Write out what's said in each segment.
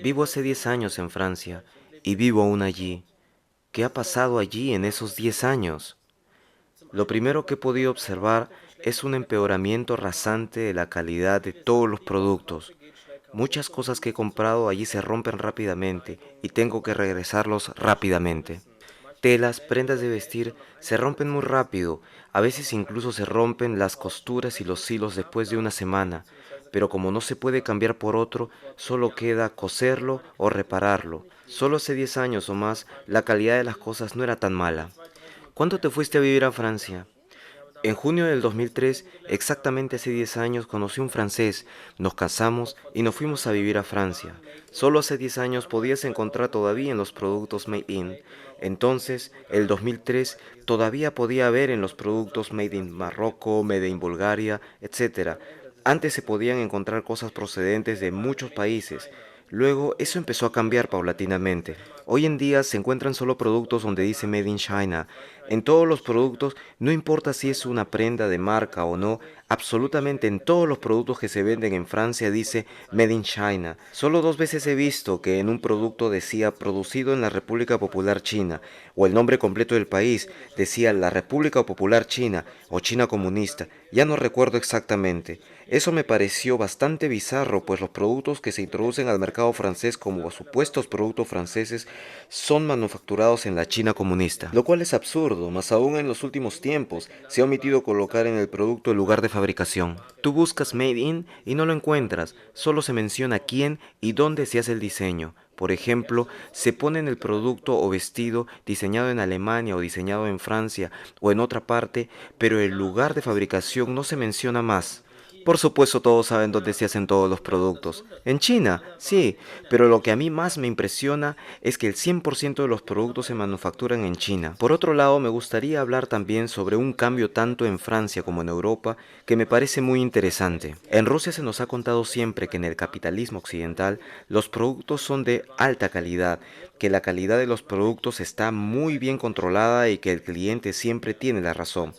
Vivo hace 10 años en Francia y vivo aún allí. ¿Qué ha pasado allí en esos 10 años? Lo primero que he podido observar es un empeoramiento rasante de la calidad de todos los productos. Muchas cosas que he comprado allí se rompen rápidamente y tengo que regresarlos rápidamente. Telas, prendas de vestir se rompen muy rápido, a veces incluso se rompen las costuras y los hilos después de una semana, pero como no se puede cambiar por otro, solo queda coserlo o repararlo. Solo hace 10 años o más, la calidad de las cosas no era tan mala. ¿Cuándo te fuiste a vivir a Francia? En junio del 2003, exactamente hace 10 años, conocí a un francés, nos casamos y nos fuimos a vivir a Francia. Solo hace 10 años podías encontrar todavía en los productos Made in. Entonces, el 2003 todavía podía haber en los productos Made in Marruecos, Made in Bulgaria, etc. Antes se podían encontrar cosas procedentes de muchos países. Luego eso empezó a cambiar paulatinamente. Hoy en día se encuentran solo productos donde dice Made in China. En todos los productos, no importa si es una prenda de marca o no, absolutamente en todos los productos que se venden en Francia dice Made in China. Solo 2 veces he visto que en un producto decía producido en la República Popular China, o el nombre completo del país decía la República Popular China o China Comunista. Ya no recuerdo exactamente. Eso me pareció bastante bizarro, pues los productos que se introducen al mercado francés como supuestos productos franceses son manufacturados en la China comunista, lo cual es absurdo, más aún en los últimos tiempos se ha omitido colocar en el producto el lugar de fabricación. Tú buscas Made in y no lo encuentras, solo se menciona quién y dónde se hace el diseño. Por ejemplo, se pone en el producto o vestido diseñado en Alemania o diseñado en Francia o en otra parte, pero el lugar de fabricación no se menciona más. Por supuesto, todos saben dónde se hacen todos los productos. En China, sí, pero lo que a mí más me impresiona es que el 100% de los productos se manufacturan en China. Por otro lado, me gustaría hablar también sobre un cambio tanto en Francia como en Europa que me parece muy interesante. En Rusia se nos ha contado siempre que en el capitalismo occidental los productos son de alta calidad, que la calidad de los productos está muy bien controlada y que el cliente siempre tiene la razón.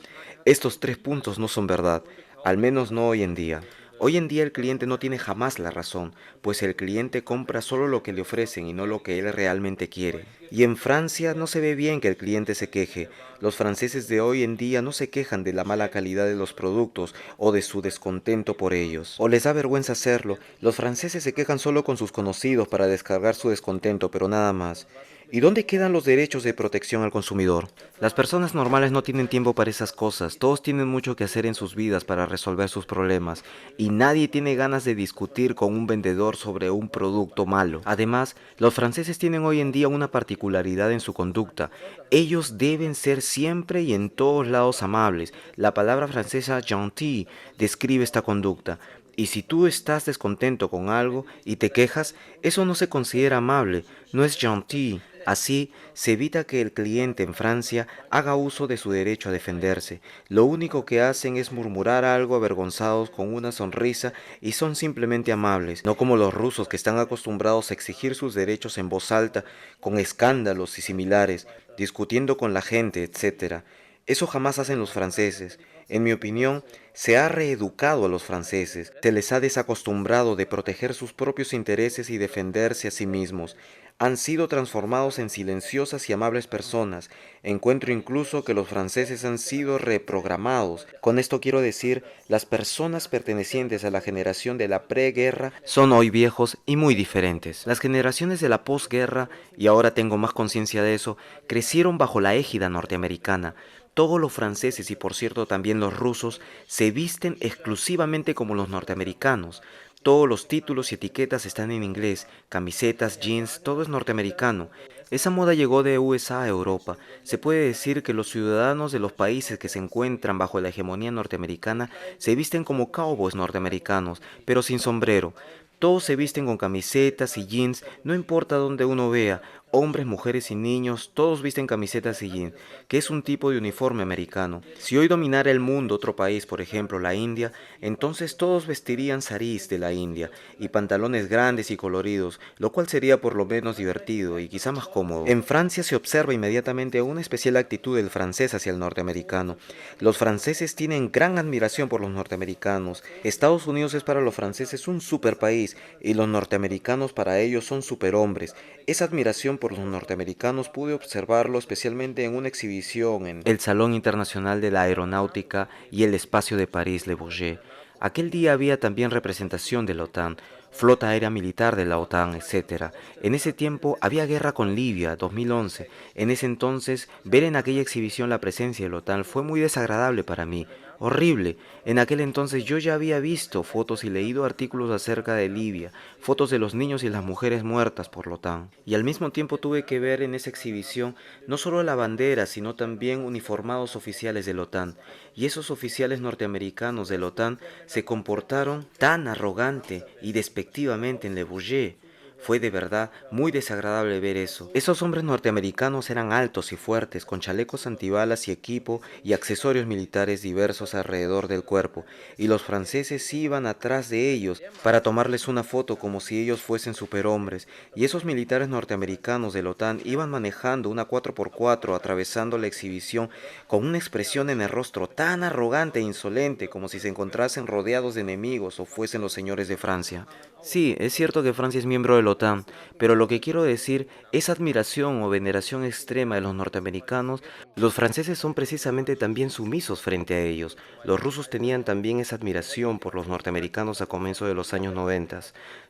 Estos 3 puntos no son verdad, al menos no hoy en día. Hoy en día el cliente no tiene jamás la razón, pues el cliente compra solo lo que le ofrecen y no lo que él realmente quiere. Y en Francia no se ve bien que el cliente se queje. Los franceses de hoy en día no se quejan de la mala calidad de los productos o de su descontento por ellos. O les da vergüenza hacerlo. Los franceses se quejan solo con sus conocidos para descargar su descontento, pero nada más. ¿Y dónde quedan los derechos de protección al consumidor? Las personas normales no tienen tiempo para esas cosas, todos tienen mucho que hacer en sus vidas para resolver sus problemas y nadie tiene ganas de discutir con un vendedor sobre un producto malo. Además, los franceses tienen hoy en día una particularidad en su conducta. Ellos deben ser siempre y en todos lados amables. La palabra francesa gentil describe esta conducta. Y si tú estás descontento con algo y te quejas, eso no se considera amable, no es gentil. Así, se evita que el cliente en Francia haga uso de su derecho a defenderse. Lo único que hacen es murmurar algo avergonzados con una sonrisa y son simplemente amables, no como los rusos que están acostumbrados a exigir sus derechos en voz alta, con escándalos y similares, discutiendo con la gente, etc. Eso jamás hacen los franceses. En mi opinión, se ha reeducado a los franceses, se les ha desacostumbrado de proteger sus propios intereses y defenderse a sí mismos. Han sido transformados en silenciosas y amables personas. Encuentro incluso que los franceses han sido reprogramados. Con esto quiero decir, las personas pertenecientes a la generación de la preguerra son hoy viejos y muy diferentes. Las generaciones de la posguerra, y ahora tengo más conciencia de eso, crecieron bajo la égida norteamericana. Todos los franceses y por cierto también los rusos se visten exclusivamente como los norteamericanos. Todos los títulos y etiquetas están en inglés, camisetas, jeans, todo es norteamericano. Esa moda llegó de USA a Europa. Se puede decir que los ciudadanos de los países que se encuentran bajo la hegemonía norteamericana se visten como cowboys norteamericanos, pero sin sombrero. Todos se visten con camisetas y jeans, no importa dónde uno vea. Hombres, mujeres y niños, todos visten camisetas de jean, que es un tipo de uniforme americano. Si hoy dominara el mundo otro país, por ejemplo la India, entonces todos vestirían sarís de la India y pantalones grandes y coloridos, lo cual sería por lo menos divertido y quizá más cómodo. En Francia se observa inmediatamente una especial actitud del francés hacia el norteamericano. Los franceses tienen gran admiración por los norteamericanos. Estados Unidos es para los franceses un superpaís y los norteamericanos para ellos son superhombres. Esa admiración por los norteamericanos pude observarlo especialmente en una exhibición en el Salón Internacional de la Aeronáutica y el Espacio de París-Le Bourget. Aquel día había también representación de la OTAN, flota aérea militar de la OTAN, etc. En ese tiempo había guerra con Libia, 2011. En ese entonces, ver en aquella exhibición la presencia de la OTAN fue muy desagradable para mí. Horrible. En aquel entonces yo ya había visto fotos y leído artículos acerca de Libia, fotos de los niños y las mujeres muertas por la OTAN. Y al mismo tiempo tuve que ver en esa exhibición no solo la bandera, sino también uniformados oficiales de la OTAN. Y esos oficiales norteamericanos de la OTAN se comportaron tan arrogante y despectivamente en Le Bourget. Fue de verdad muy desagradable ver eso. Esos hombres norteamericanos eran altos y fuertes, con chalecos antibalas y equipo y accesorios militares diversos alrededor del cuerpo, y los franceses iban atrás de ellos para tomarles una foto como si ellos fuesen superhombres, y esos militares norteamericanos de la OTAN iban manejando una 4x4 atravesando la exhibición con una expresión en el rostro tan arrogante e insolente como si se encontrasen rodeados de enemigos o fuesen los señores de Francia. Sí, es cierto que Francia es miembro de la OTAN, pero lo que quiero decir, esa admiración o veneración extrema de los norteamericanos, los franceses son precisamente también sumisos frente a ellos. Los rusos tenían también esa admiración por los norteamericanos a comienzos de los años 90,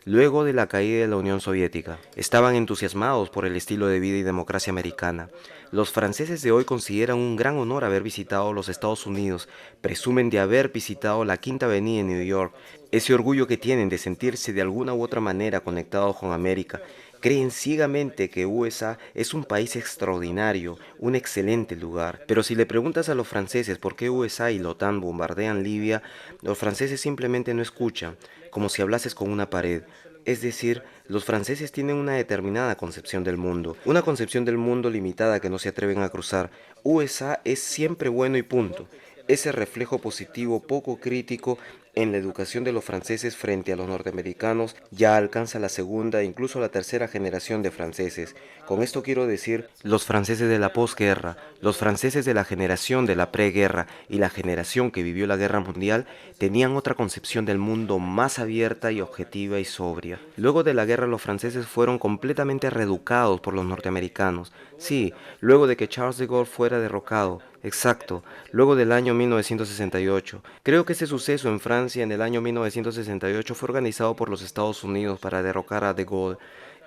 luego de la caída de la Unión Soviética. Estaban entusiasmados por el estilo de vida y democracia americana. Los franceses de hoy consideran un gran honor haber visitado los Estados Unidos, presumen de haber visitado la Quinta Avenida en New York, ese orgullo que tienen de sentirse de alguna u otra manera conectados con América. Creen ciegamente que USA es un país extraordinario, un excelente lugar. Pero si le preguntas a los franceses por qué USA y la OTAN bombardean Libia, los franceses simplemente no escuchan, como si hablases con una pared. Es decir, los franceses tienen una determinada concepción del mundo, una concepción del mundo limitada que no se atreven a cruzar. USA es siempre bueno y punto. Ese reflejo positivo poco crítico en la educación de los franceses frente a los norteamericanos ya alcanza la segunda e incluso la tercera generación de franceses. Con esto quiero decir los franceses de la posguerra, los franceses de la generación de la preguerra y la generación que vivió la guerra mundial tenían otra concepción del mundo más abierta y objetiva y sobria. Luego de la guerra los franceses fueron completamente reeducados por los norteamericanos. Sí, luego de que Charles de Gaulle fuera derrocado. Exacto, luego del año 1968. Creo que ese suceso en Francia en el año 1968 fue organizado por los Estados Unidos para derrocar a de Gaulle.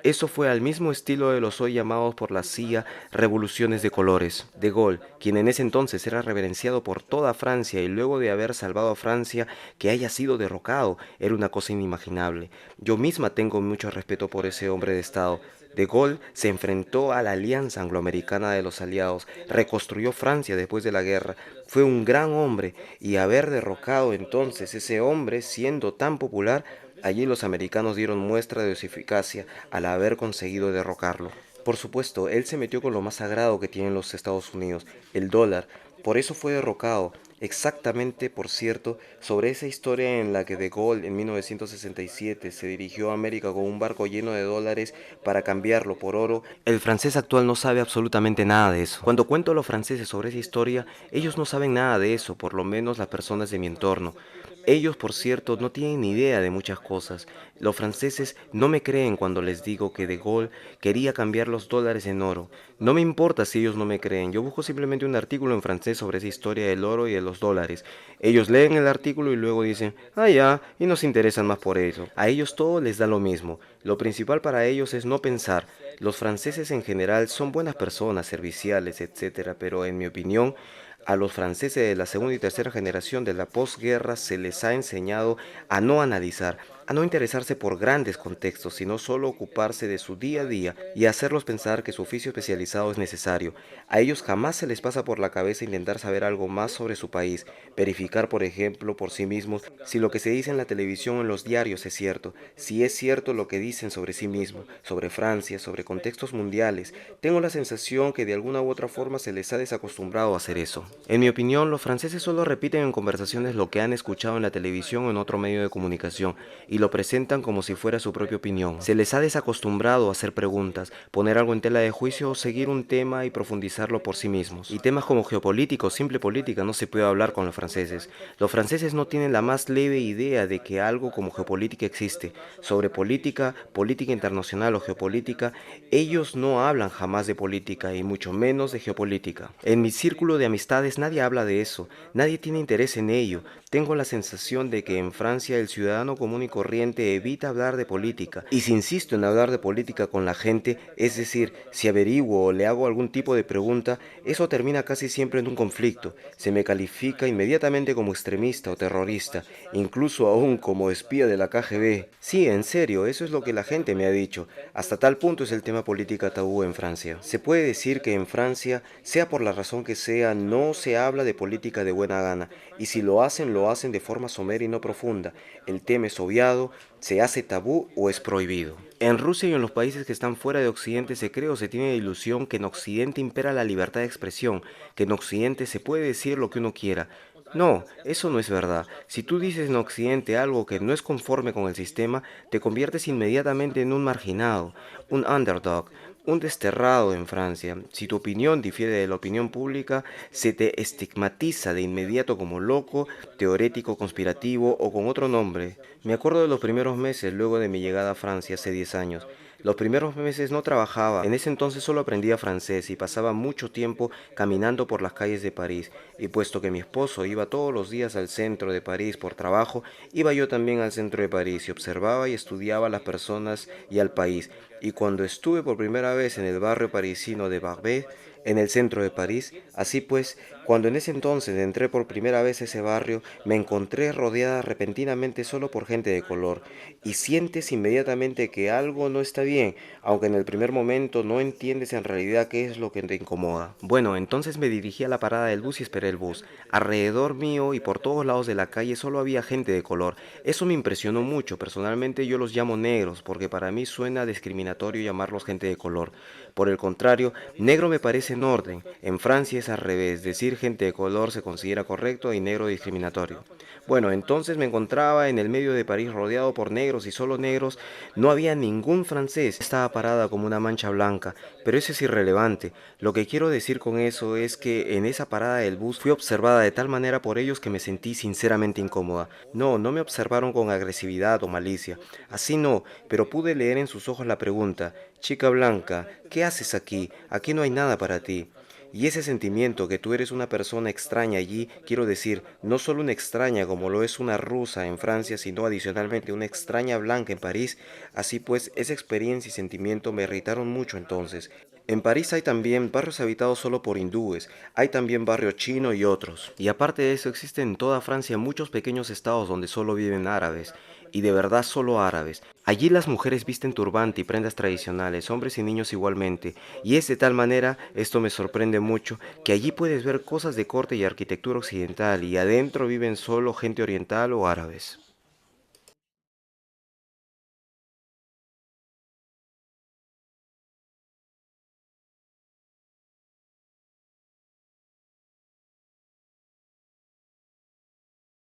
Eso fue al mismo estilo de los hoy llamados por la CIA revoluciones de colores. De Gaulle, quien en ese entonces era reverenciado por toda Francia y luego de haber salvado a Francia, que haya sido derrocado, era una cosa inimaginable. Yo misma tengo mucho respeto por ese hombre de Estado. De Gaulle se enfrentó a la Alianza Angloamericana de los Aliados, reconstruyó Francia después de la guerra, fue un gran hombre y haber derrocado entonces ese hombre siendo tan popular, allí los americanos dieron muestra de su eficacia al haber conseguido derrocarlo. Por supuesto, él se metió con lo más sagrado que tienen los Estados Unidos, el dólar, por eso fue derrocado. Exactamente, por cierto, sobre esa historia en la que De Gaulle en 1967 se dirigió a América con un barco lleno de dólares para cambiarlo por oro, el francés actual no sabe absolutamente nada de eso. Cuando cuento a los franceses sobre esa historia, ellos no saben nada de eso, por lo menos las personas de mi entorno. Ellos, por cierto, no tienen ni idea de muchas cosas. Los franceses no me creen cuando les digo que De Gaulle quería cambiar los dólares en oro. No me importa si ellos no me creen, yo busco simplemente un artículo en francés sobre esa historia del oro y de los dólares. Ellos leen el artículo y luego dicen, ah ya, y no se interesan más por eso. A ellos todo les da lo mismo. Lo principal para ellos es no pensar. Los franceses en general son buenas personas, serviciales, etcétera, pero en mi opinión, a los franceses de la segunda y tercera generación de la posguerra se les ha enseñado a no analizar, a no interesarse por grandes contextos, sino solo ocuparse de su día a día y hacerlos pensar que su oficio especializado es necesario. A ellos jamás se les pasa por la cabeza intentar saber algo más sobre su país, verificar, por ejemplo, por sí mismos si lo que se dice en la televisión o en los diarios es cierto, si es cierto lo que dicen sobre sí mismos, sobre Francia, sobre contextos mundiales. Tengo la sensación que de alguna u otra forma se les ha desacostumbrado a hacer eso. En mi opinión, los franceses solo repiten en conversaciones lo que han escuchado en la televisión o en otro medio de comunicación y lo presentan como si fuera su propia opinión. Se les ha desacostumbrado a hacer preguntas, poner algo en tela de juicio o seguir un tema y profundizarlo por sí mismos. Y temas como geopolítica o simple política no se puede hablar con los franceses. Los franceses no tienen la más leve idea de que algo como geopolítica existe. Sobre política, política internacional o geopolítica, ellos no hablan jamás de política y mucho menos de geopolítica. En mi círculo de amistades nadie habla de eso, nadie tiene interés en ello. Tengo la sensación de que en Francia el ciudadano común y corriente evita hablar de política. Y si insisto en hablar de política con la gente, es decir, si averiguo o le hago algún tipo de pregunta, eso termina casi siempre en un conflicto. Se me califica inmediatamente como extremista o terrorista, incluso aún como espía de la KGB. Sí, en serio, eso es lo que la gente me ha dicho. Hasta tal punto es el tema política tabú en Francia. Se puede decir que en Francia, sea por la razón que sea, no se habla de política de buena gana, y si lo hacen de forma somera y no profunda. El tema es obviado, se hace tabú o es prohibido. En Rusia y en los países que están fuera de Occidente se cree o se tiene la ilusión que en Occidente impera la libertad de expresión, que en Occidente se puede decir lo que uno quiera. No, eso no es verdad. Si tú dices en Occidente algo que no es conforme con el sistema, te conviertes inmediatamente en un marginado, un underdog, un desterrado en Francia. Si tu opinión difiere de la opinión pública, se te estigmatiza de inmediato como loco, teorético conspirativo o con otro nombre. Me acuerdo de los primeros meses luego de mi llegada a Francia hace 10 años. Los primeros meses no trabajaba, en ese entonces solo aprendía francés y pasaba mucho tiempo caminando por las calles de París. Y puesto que mi esposo iba todos los días al centro de París por trabajo, iba yo también al centro de París y observaba y estudiaba a las personas y al país. Y cuando estuve por primera vez en el barrio parisino de Barbès, en el centro de París, así pues, cuando en ese entonces entré por primera vez a ese barrio, me encontré rodeada repentinamente solo por gente de color, y sientes inmediatamente que algo no está bien, aunque en el primer momento no entiendes en realidad qué es lo que te incomoda. Bueno, entonces me dirigí a la parada del bus y esperé el bus. Alrededor mío y por todos lados de la calle solo había gente de color. Eso me impresionó mucho. Personalmente yo los llamo negros porque para mí suena discriminatorio llamarlos gente de color. Por el contrario, negro me parece en orden. En Francia es al revés. Decir gente de color se considera correcto y negro discriminatorio. Bueno, entonces me encontraba en el medio de París rodeado por negros y solo negros. No había ningún francés. Estaba parada como una mancha blanca, pero eso es irrelevante. Lo que quiero decir con eso es que en esa parada del bus fui observada de tal manera por ellos que me sentí sinceramente incómoda. No, no me observaron con agresividad o malicia. Así no, pero pude leer en sus ojos la pregunta: chica blanca, ¿qué haces aquí? Aquí no hay nada para ti. Y ese sentimiento que tú eres una persona extraña allí, quiero decir, no solo una extraña como lo es una rusa en Francia, sino adicionalmente una extraña blanca en París, así pues esa experiencia y sentimiento me irritaron mucho entonces. En París hay también barrios habitados solo por hindúes, hay también barrio chino y otros. Y aparte de eso existen en toda Francia muchos pequeños estados donde solo viven árabes, y de verdad solo árabes. Allí las mujeres visten turbante y prendas tradicionales, hombres y niños igualmente, y es de tal manera, esto me sorprende mucho, que allí puedes ver cosas de corte y arquitectura occidental y adentro viven solo gente oriental o árabes.